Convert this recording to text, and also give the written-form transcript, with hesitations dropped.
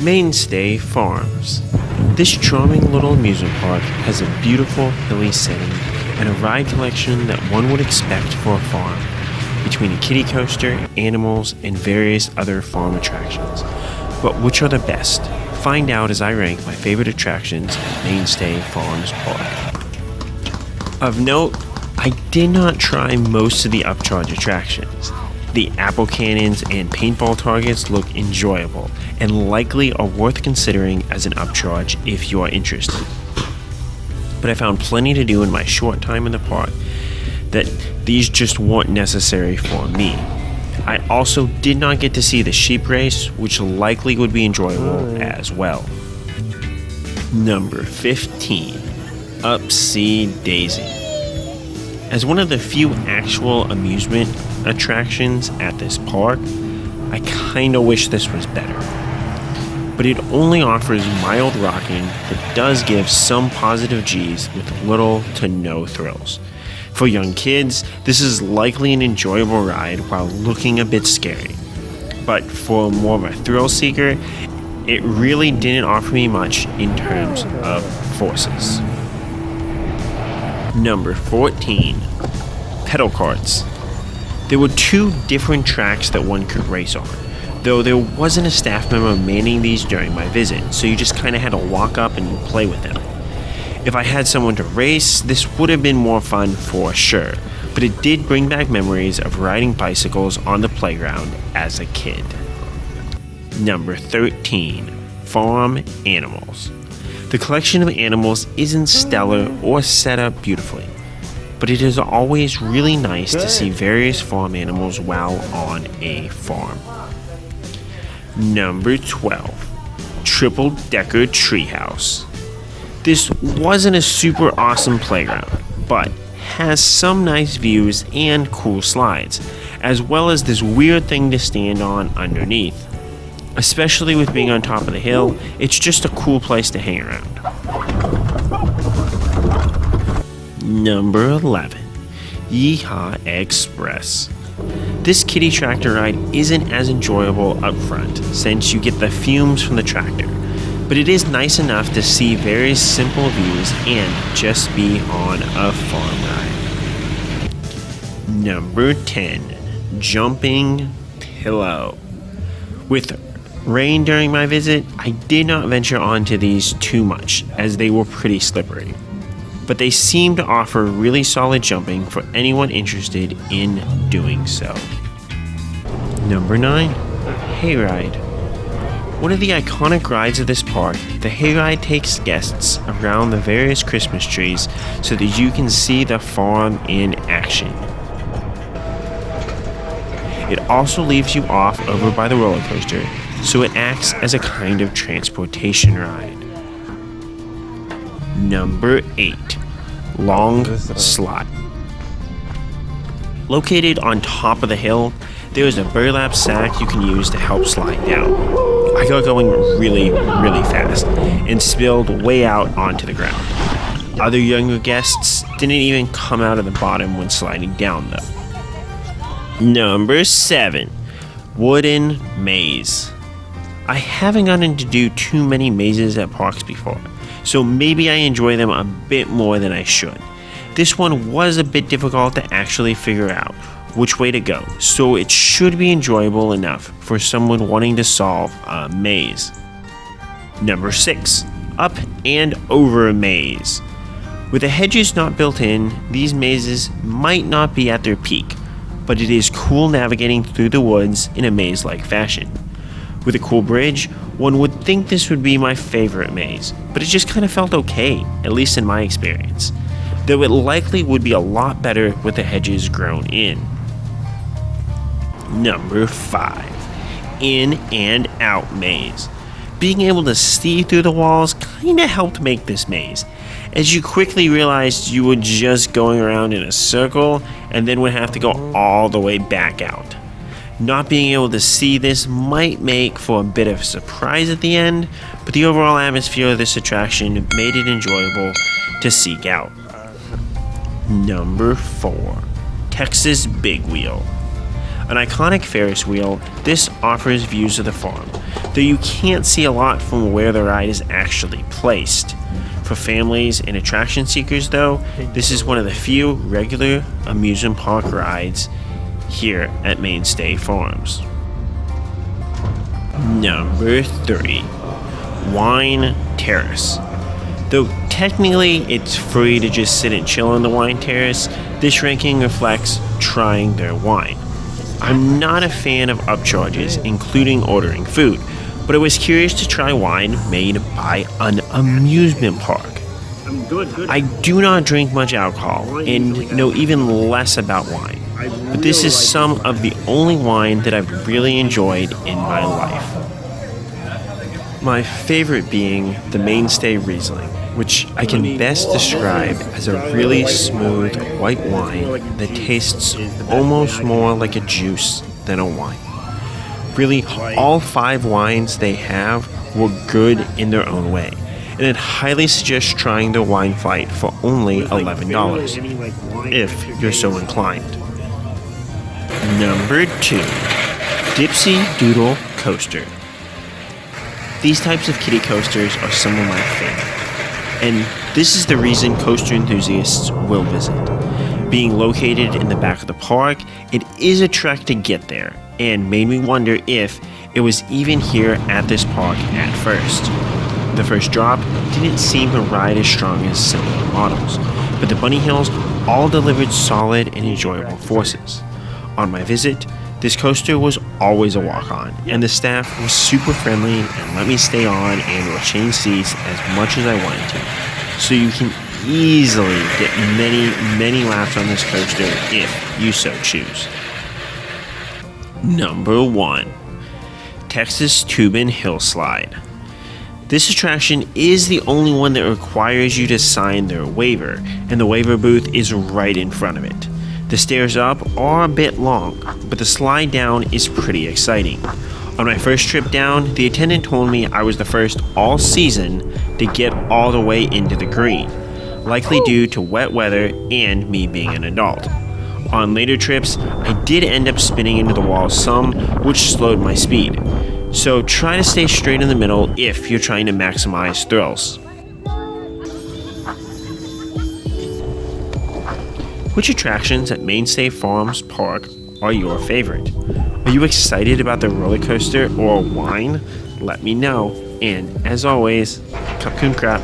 Mainstay Farms. This charming little amusement park has a beautiful hilly setting and a ride collection that one would expect for a farm, between a kiddie coaster, animals, and various other farm attractions. But which are the best? Find out as I rank my favorite attractions at Mainstay Farms Park. Of note, I did not try most of the Upcharge attractions. The apple cannons and paintball targets look enjoyable and likely are worth considering as an upcharge if you are interested. But I found plenty to do in my short time in the park that these just weren't necessary for me. I also did not get to see the sheep race, which likely would be enjoyable as well. Number 15, Upsy Dazy. As one of the few actual amusement attractions at this park, I kinda wish this was better. But it only offers mild rocking that does give some positive G's with little to no thrills. For young kids, this is likely an enjoyable ride while looking a bit scary. But for more of a thrill seeker, it really didn't offer me much in terms of forces. Number 14, Peddle Karts. There were two different tracks that one could race on, though there wasn't a staff member manning these during my visit, so you just kind of had to walk up and play with them. If I had someone to race, this would have been more fun for sure, but it did bring back memories of riding bicycles on the playground as a kid. Number 13, Farm Animals. The collection of animals isn't stellar or set up beautifully, but it is always really nice to see various farm animals while on a farm. Number 12, Triple Decker Treehouse. This wasn't a super awesome playground, but has some nice views and cool slides, as well as this weird thing to stand on underneath. Especially with being on top of the hill, it's just a cool place to hang around. Number 11, Yee Haa Express. This kiddie tractor ride isn't as enjoyable up front since you get the fumes from the tractor, but it is nice enough to see very simple views and just be on a farm ride. Number 10, Jumping Pillow. With rain during my visit, I did not venture onto these too much as they were pretty slippery, but they seem to offer really solid jumping for anyone interested in doing so. Number 9, Hayride. One of the iconic rides of this park, the Hayride takes guests around the various Christmas trees so that you can see the farm in action. It also leaves you off over by the roller coaster, so it acts as a kind of transportation ride. Number 8, Long Slide. Located on top of the hill, there is a burlap sack you can use to help slide down. I got going really fast and spilled way out onto the ground. Other younger guests didn't even come out of the bottom when sliding down though. Number 7, Wooden Maze. I haven't gotten to do too many mazes at parks before, so maybe I enjoy them a bit more than I should. This one was a bit difficult to actually figure out which way to go, so it should be enjoyable enough for someone wanting to solve a maze. Number 6, Up and Over Maze. With the hedges not built in, these mazes might not be at their peak, but it is cool navigating through the woods in a maze-like fashion. With a cool bridge, one would think this would be my favorite maze, but it just kind of felt okay, at least in my experience, though it likely would be a lot better with the hedges grown in. Number 5, In and Out Maze. Being able to see through the walls kinda helped make this maze, as you quickly realized you were just going around in a circle and then would have to go all the way back out. Not being able to see this might make for a bit of a surprise at the end, but the overall atmosphere of this attraction made it enjoyable to seek out. Number 4, Texas Big Wheel. An iconic Ferris wheel, this offers views of the farm, though you can't see a lot from where the ride is actually placed. For families and attraction seekers though, this is one of the few regular amusement park rides here at Mainstay Farms. Number 3. Wine Terrace. Though technically it's free to just sit and chill on the Wine Terrace, this ranking reflects trying their wine. I'm not a fan of upcharges, including ordering food, but I was curious to try wine made by an amusement park. I do not drink much alcohol and know even less about wine, but this is some of the only wine that I've really enjoyed in my life. My favorite being the Mainstay Riesling, which I can best describe as a really smooth white wine that tastes almost more like a juice than a wine. Really, all 5 wines they have were good in their own way, and I'd highly suggest trying the wine flight for only $11, if you're so inclined. Number 2. Dipsy Doodle Coaster. These types of kiddie coasters are some of my favorite, and this is the reason coaster enthusiasts will visit. Being located in the back of the park, it is a trek to get there, and made me wonder if it was even here at this park at first. The first drop didn't seem to ride as strong as similar models, but the bunny hills all delivered solid and enjoyable forces. On my visit, this coaster was always a walk-on, and the staff was super friendly and let me stay on and or change seats as much as I wanted to. So you can easily get many laps on this coaster if you so choose. Number 1. Texas Tubin Hill Slide. This attraction is the only one that requires you to sign their waiver, and the waiver booth is right in front of it. The stairs up are a bit long, but the slide down is pretty exciting. On my first trip down, the attendant told me I was the first all season to get all the way into the green, likely due to wet weather and me being an adult. On later trips, I did end up spinning into the wall some, which slowed my speed. So try to stay straight in the middle if you're trying to maximize thrills. Which attractions at Mainstay Farms Park are your favorite? Are you excited about the roller coaster or wine? Let me know. And as always, Cupcoon Crap.